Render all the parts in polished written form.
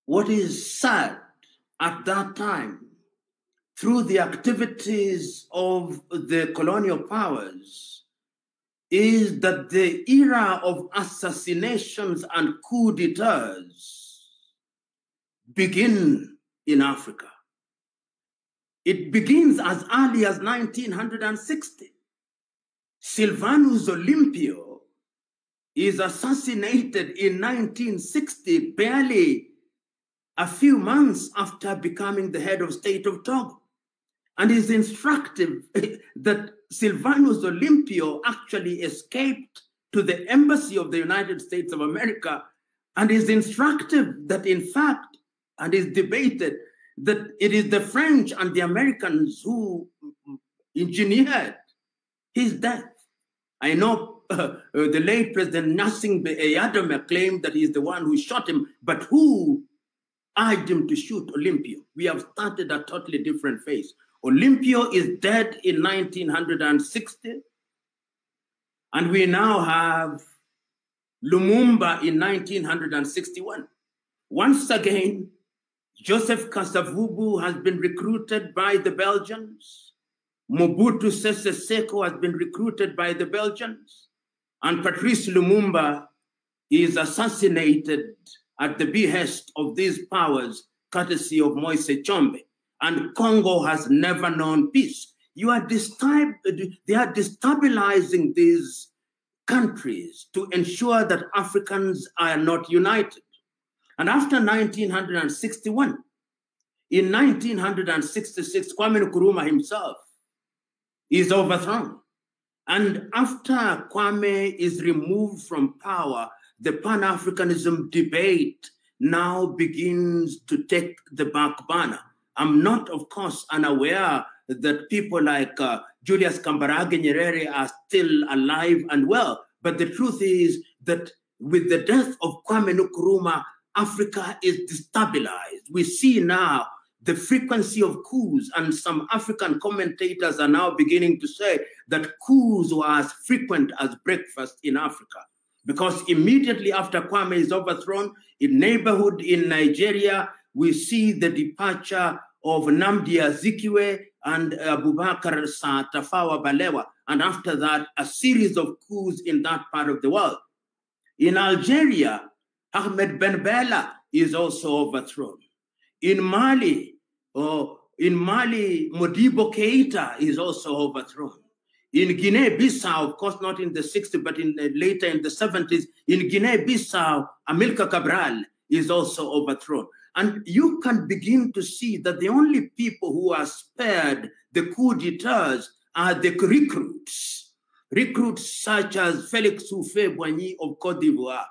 What is sad at that time, through the activities of the colonial powers, is that the era of assassinations and coup d'etats begin in Africa. It begins as early as 1960. Silvanus Olympio is assassinated in 1960, barely a few months after becoming the head of state of Togo. And it's instructive that Silvanus Olympio actually escaped to the embassy of the United States of America, and is instructive that, in fact, and is debated, that it is the French and the Americans who engineered his death. I know the late President Gnassingbé Eyadema claimed that he's the one who shot him, but who urged him to shoot Olympio? We have started a totally different phase. Olympio is dead in 1960, and we now have Lumumba in 1961. Once again, Joseph Kasavubu has been recruited by the Belgians. Mobutu Sese Seko has been recruited by the Belgians. And Patrice Lumumba is assassinated at the behest of these powers, courtesy of Moise Tshombe. And Congo has never known peace. They are destabilizing these countries to ensure that Africans are not united. And after 1961, in 1966, Kwame Nkrumah himself is overthrown. And after Kwame is removed from power, the Pan-Africanism debate now begins to take the back burner. I'm not, of course, unaware that people like Julius Kambarage Nyerere are still alive and well. But the truth is that with the death of Kwame Nkrumah, Africa is destabilized. We see now the frequency of coups, and some African commentators are now beginning to say that coups were as frequent as breakfast in Africa. Because immediately after Kwame is overthrown, in neighborhood in Nigeria, we see the departure of Nnamdi Azikiwe and Abubakar Tafawa Balewa. And after that, a series of coups in that part of the world. In Algeria, Ahmed Ben Bella is also overthrown. In Mali, Modibo Keita is also overthrown. In Guinea-Bissau, of course, not in the 60s, but later in the 70s, in Guinea-Bissau, Amilcar Cabral is also overthrown. And you can begin to see that the only people who are spared the coup d'etats are the recruits. Recruits such as Félix Houphouët-Boigny of Côte d'Ivoire.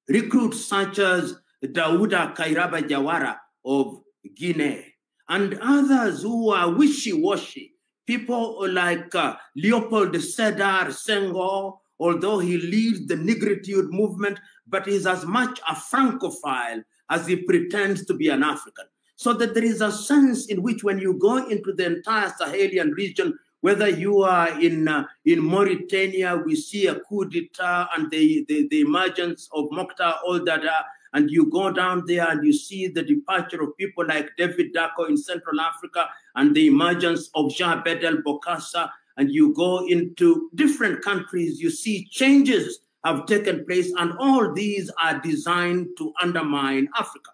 Recruits such as Daouda Kairaba Jawara of Guinea. And others who are wishy-washy. People like Leopold Sédar Senghor, although he leads the Negritude movement, but is as much a Francophile as he pretends to be an African. So that there is a sense in which when you go into the entire Sahelian region, whether you are in Mauritania, we see a coup d'etat and the emergence of Mokhtar Ould-Daddah, and you go down there and you see the departure of people like David Dacko in Central Africa and the emergence of Jean Bedel Bokassa, and you go into different countries, you see changes have taken place, and all these are designed to undermine Africa.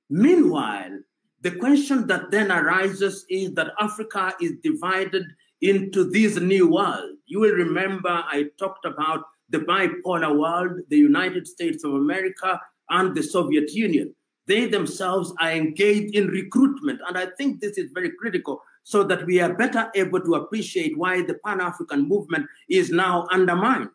Meanwhile, the question that then arises is that Africa is divided into this new world. You will remember I talked about the bipolar world, the United States of America and the Soviet Union. They themselves are engaged in recruitment. And I think this is very critical so that we are better able to appreciate why the Pan-African movement is now undermined.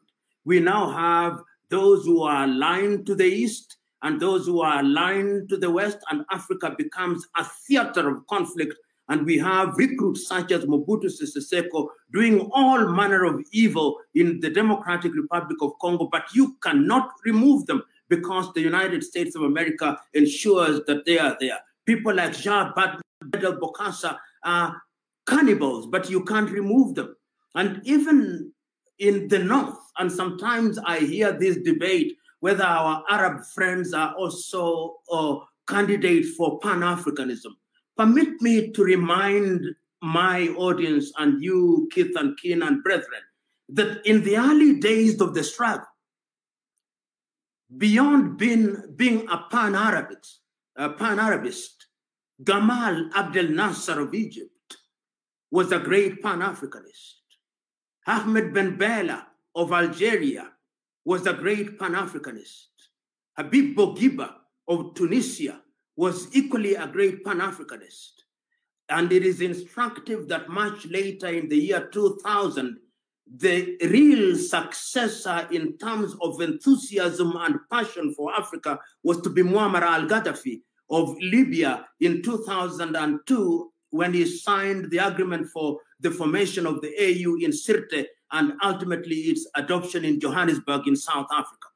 We now have those who are aligned to the East and those who are aligned to the West, and Africa becomes a theater of conflict. And we have recruits such as Mobutu Sese Seko doing all manner of evil in the Democratic Republic of Congo, but you cannot remove them because the United States of America ensures that they are there. People like Jean Bedel Bokassa are cannibals, but you can't remove them. And even in the North, and sometimes I hear this debate whether our Arab friends are also candidates for Pan-Africanism. Permit me to remind my audience and you, kith and kin and brethren, that in the early days of the struggle, beyond being a Pan-Arabist, Gamal Abdel Nasser of Egypt was a great Pan-Africanist. Ahmed Ben Bella of Algeria was a great Pan-Africanist. Habib Bourguiba of Tunisia was equally a great Pan-Africanist. And it is instructive that much later in the year 2000, the real successor in terms of enthusiasm and passion for Africa was to be Muammar al-Gaddafi of Libya in 2002, when he signed the agreement for the formation of the AU in Sirte and ultimately its adoption in Johannesburg in South Africa.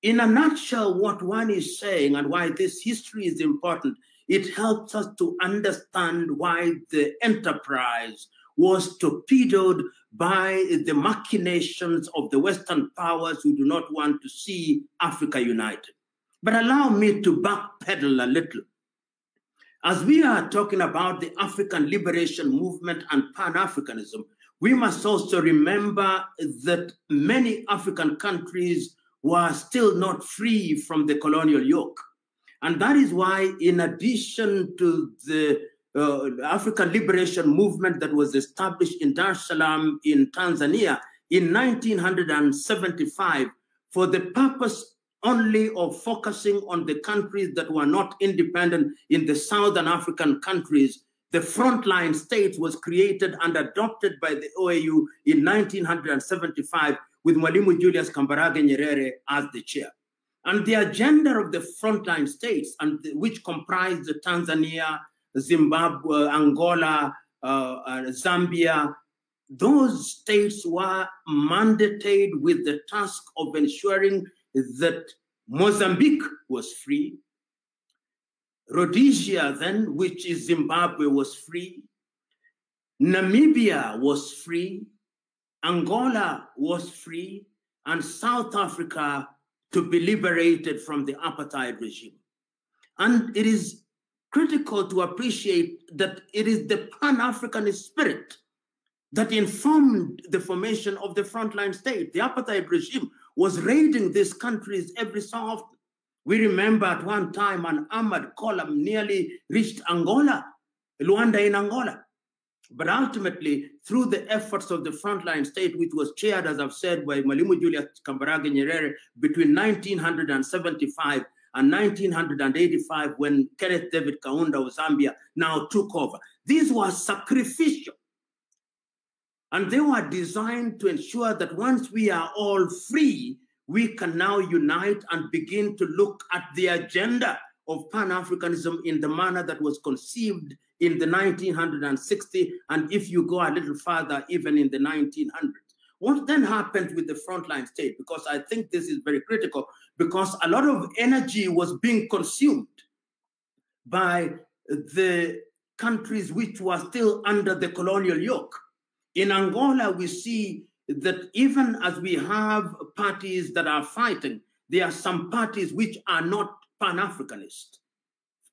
In a nutshell, what one is saying and why this history is important, it helps us to understand why the enterprise was torpedoed by the machinations of the Western powers who do not want to see Africa united. But allow me to backpedal a little. As we are talking about the African liberation movement and Pan-Africanism, we must also remember that many African countries were still not free from the colonial yoke. And that is why, in addition to the African liberation movement that was established in Dar es Salaam in Tanzania in 1975, for the purpose only of focusing on the countries that were not independent in the Southern African countries, the frontline state was created and adopted by the OAU in 1975 with Mwalimu Julius Kambarage Nyerere as the chair. And the agenda of the frontline states, and which comprised Tanzania, Zimbabwe, Angola, Zambia, those states were mandated with the task of ensuring that Mozambique was free, Rhodesia then, which is Zimbabwe, was free, Namibia was free, Angola was free, and South Africa to be liberated from the apartheid regime. And it is critical to appreciate that it is the Pan-Africanist spirit that informed the formation of the frontline state. The apartheid regime was raiding these countries every so often. We remember at one time an armored column nearly reached Angola, Luanda in Angola. But ultimately, through the efforts of the frontline state, which was chaired, as I've said, by Mwalimu Julius Kambarage Nyerere between 1975 and 1985, when Kenneth David Kaunda of Zambia now took over. These were sacrificial. And they were designed to ensure that once we are all free, we can now unite and begin to look at the agenda of Pan-Africanism in the manner that was conceived in the 1960s, and if you go a little further, even in the 1900s. What then happened with the frontline state? Because I think this is very critical, because a lot of energy was being consumed by the countries which were still under the colonial yoke. In Angola, we see that even as we have parties that are fighting, there are some parties which are not Pan-Africanist.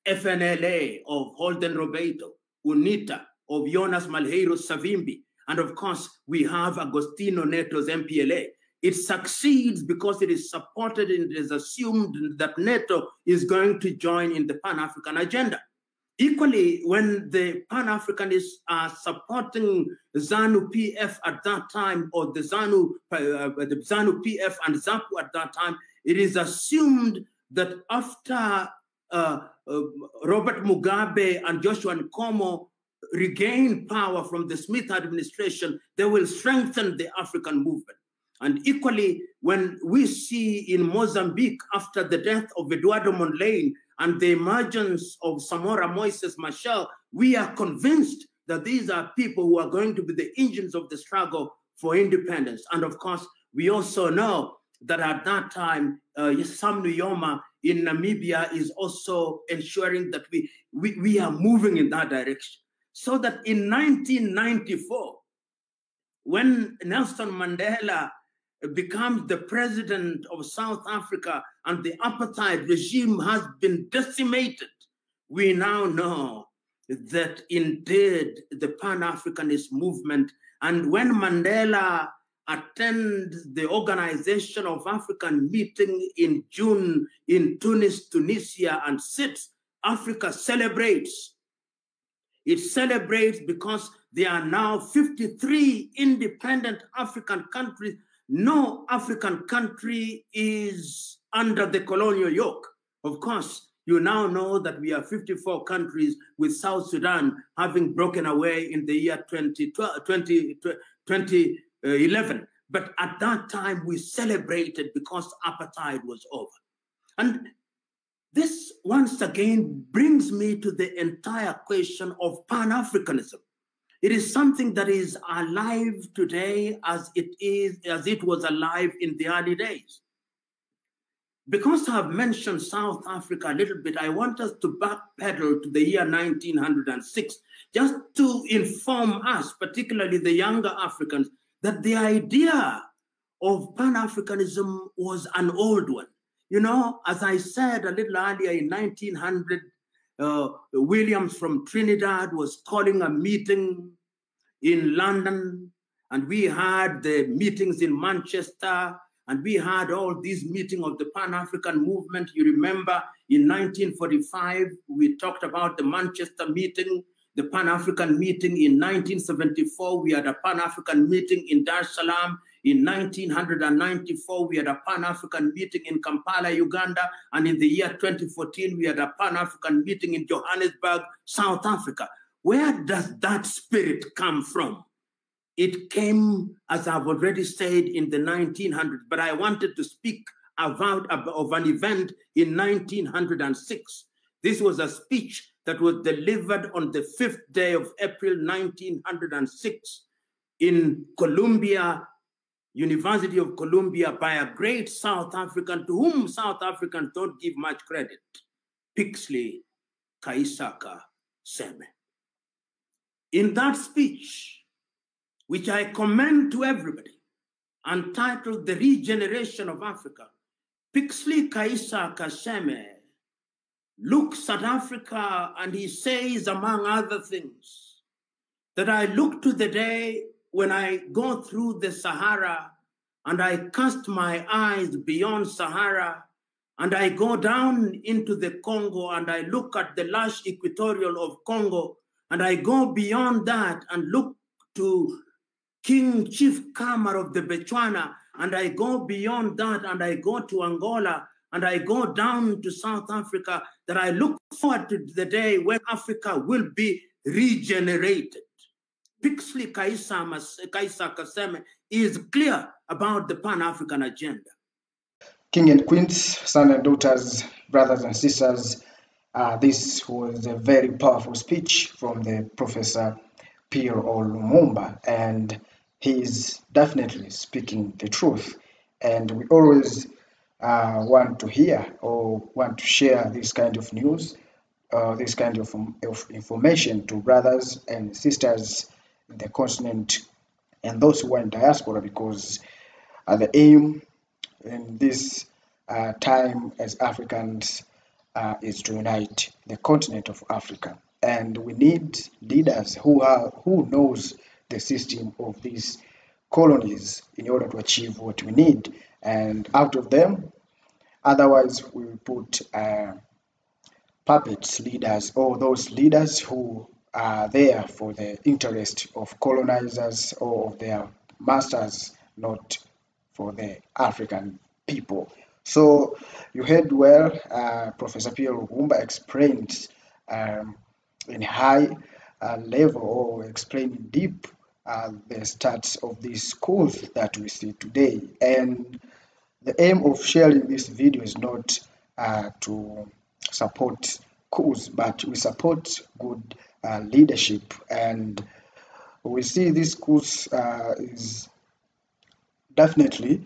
FNLA of Holden Roberto, UNITA of Jonas Malheiro Savimbi, and of course, we have Agostino Neto's MPLA. It succeeds because it is supported and it is assumed that Neto is going to join in the Pan-African agenda. Equally, when the Pan-Africanists are supporting ZANU-PF at that time, or the ZANU-PF and ZAPU at that time, it is assumed that after Robert Mugabe and Joshua Nkomo regain power from the Smith administration, they will strengthen the African movement. And equally, when we see in Mozambique, after the death of Eduardo Mondlane and the emergence of Samora Moises Machel, we are convinced that these are people who are going to be the engines of the struggle for independence. And of course, we also know that at that time, Sam Nujoma in Namibia is also ensuring that we are moving in that direction. So that in 1994, when Nelson Mandela becomes the president of South Africa and the apartheid regime has been decimated, we now know that indeed the Pan-Africanist movement, and when Mandela attends the Organization of African meeting in June in Tunis, Tunisia, and sits, Africa celebrates. It celebrates because there are now 53 independent African countries. No African country is under the colonial yoke. Of course, you now know that we are 54 countries, with South Sudan having broken away in the year 2011. But at that time, we celebrated because apartheid was over. And this once again brings me to the entire question of Pan-Africanism. It is something that is alive today as it was alive in the early days. Because I've mentioned South Africa a little bit, I want us to backpedal to the year 1906, just to inform us, particularly the younger Africans, that the idea of Pan-Africanism was an old one. You know, as I said a little earlier, in 1900, Williams from Trinidad was calling a meeting in London, and we had the meetings in Manchester, and we had all these meetings of the Pan-African movement. You remember in 1945, we talked about the Manchester meeting, the Pan-African meeting. In 1974, we had a Pan-African meeting in Dar es Salaam. In 1994, we had a Pan-African meeting in Kampala, Uganda. And in the year 2014, we had a Pan-African meeting in Johannesburg, South Africa. Where does that spirit come from? It came, as I've already said, in the 1900s, but I wanted to speak of an event in 1906. This was a speech that was delivered on the 5th day of April, 1906 in Columbia, University of Columbia, by a great South African to whom South Africans don't give much credit, Pixley Kaisaka Seme. In that speech, which I commend to everybody, entitled The Regeneration of Africa, Pixley Kaisa Kaseme looks at Africa and he says, among other things, that I look to the day when I go through the Sahara and I cast my eyes beyond Sahara and I go down into the Congo and I look at the lush equatorial of Congo and I go beyond that and look to King Chief Kamar of the Botswana, and I go beyond that and I go to Angola and I go down to South Africa, that I look forward to the day when Africa will be regenerated. Pixley Kaisa Kaseme is clear about the Pan-African agenda. King and queens, sons and daughters, brothers and sisters, this was a very powerful speech from the Professor PLO Lumumba, and he's definitely speaking the truth. And we always want to hear or want to share this kind of news, this kind of information to brothers and sisters in the continent and those who are in diaspora, because the aim in this time as Africans is to unite the continent of Africa. And we need leaders who knows the system of these colonies in order to achieve what we need. And out of them, otherwise we will put puppets leaders, or those leaders who are there for the interest of colonizers or of their masters, not for the African people. So you heard well, Professor Pierre Lumumba explained in high level, or explaining deep the stats of these schools that we see today. And the aim of sharing this video is not to support coups, but we support good leadership. And we see this coups is definitely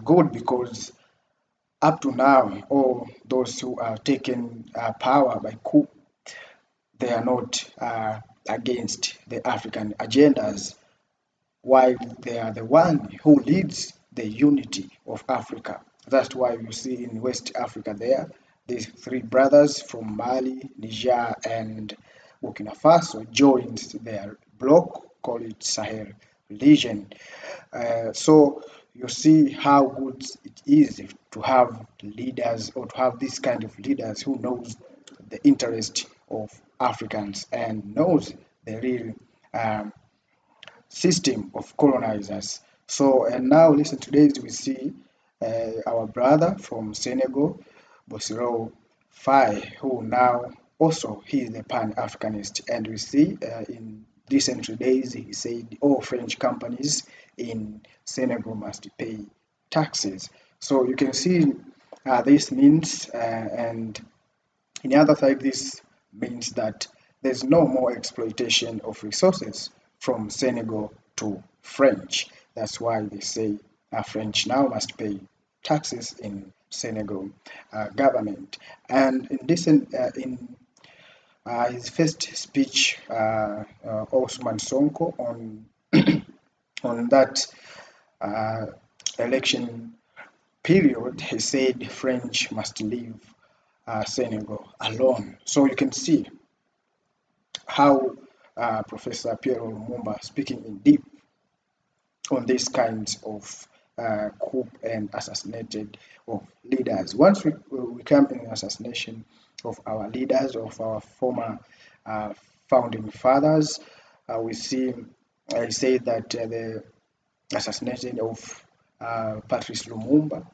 good, because up to now, all those who are taken power by coup, they are not against the African agendas, while they are the one who leads the unity of Africa. That's why you see in West Africa there, these three brothers from Mali, Niger, and Burkina Faso joined their bloc, call it Sahel region. So you see how good it is to have leaders, or to have this kind of leaders who knows the interest of Africans and knows the real system of colonizers. So, and now listen to this, we see our brother from Senegal, Bosiro Faye, who now also he is a Pan-Africanist, and we see in recent days he said all French companies in Senegal must pay taxes. So you can see this means, and in the other side, this means that there's no more exploitation of resources from Senegal to French. That's why they say French now must pay taxes in Senegal government. And in this, in his first speech, Osman Sonko on that uh, election period, he said French must leave Senegal alone. So you can see how Professor Pierre Lumumba speaking in deep on these kinds of coup and assassinated of leaders. Once we come in assassination of our leaders, of our former uh, founding fathers, we see, I say that the assassination of Patrice Lumumba,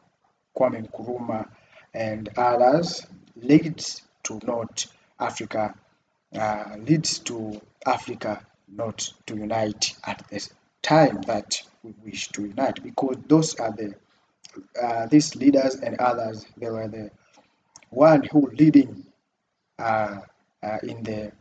Kwame Nkrumah, and others leads to not Africa, leads to Africa not to unite at the time that we wish to unite, because those are the these leaders and others, they were the one who leading in the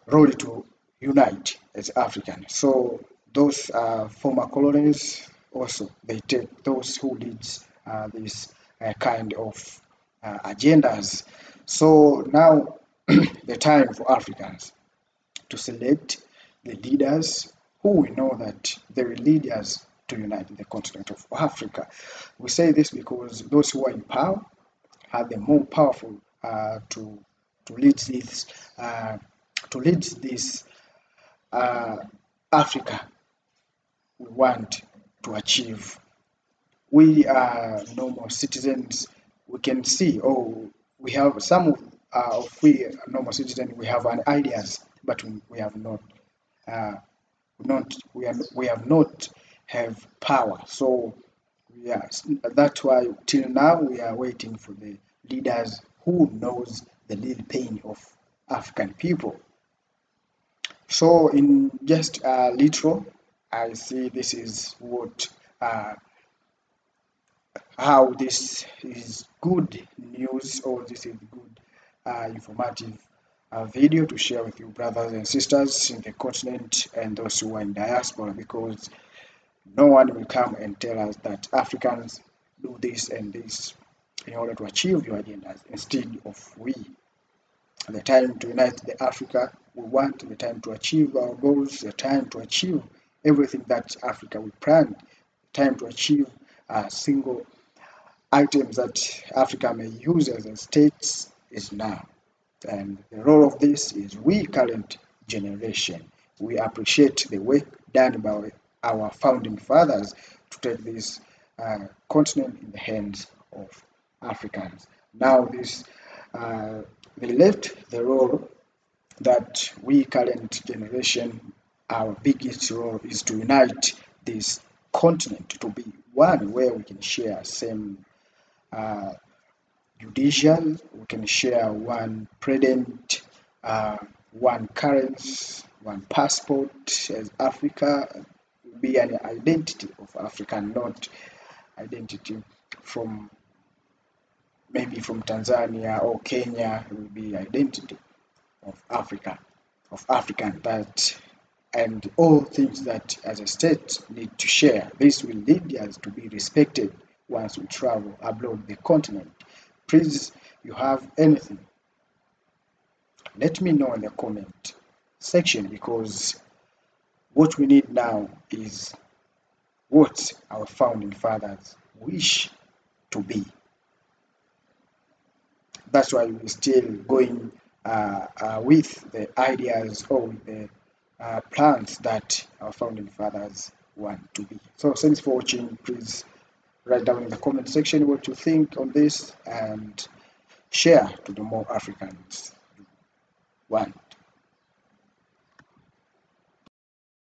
road to unite as Africans. So those former colonies also, they take those who leads this kind of agendas. So now the time for Africans to select the leaders who we know that they will lead us to unite the continent of Africa. We say this because those who are in power are the more powerful to lead this Africa we want to achieve. We are normal citizens. We can see, oh, we have some of we normal citizens. We have an ideas, but we have not, we have not have power. So yes, that's why till now we are waiting for the leaders who knows the real pain of African people. So in just literal, I see this is what how this is good news, or this is good informative video to share with you brothers and sisters in the continent and those who are in diaspora, because no one will come and tell us that Africans do this and this in order to achieve your agendas. Instead of we, the time to unite the Africa we want, the time to achieve our goals, the time to achieve everything that Africa we planned, the time to achieve single items that Africa may use as a state is now. And the role of this is we current generation. We appreciate the work done by our founding fathers to take this continent in the hands of Africans. Now this they left the role that we current generation, our biggest role is to unite this continent to be one where we can share same judicial, we can share one president, one currency, one passport as Africa, be an identity of Africa, not identity from maybe from Tanzania or Kenya. It will be identity of Africa, of African, that and all things that as a state need to share. This will lead us to be respected once we travel abroad the continent. Please, you have anything, let me know in the comment section, because what we need now is what our founding fathers wish to be. That's why we're still going with the ideas or with the plans that our founding fathers want to be. So thanks for watching. Please write down in the comment section what you think on this and share to the more Africans. One.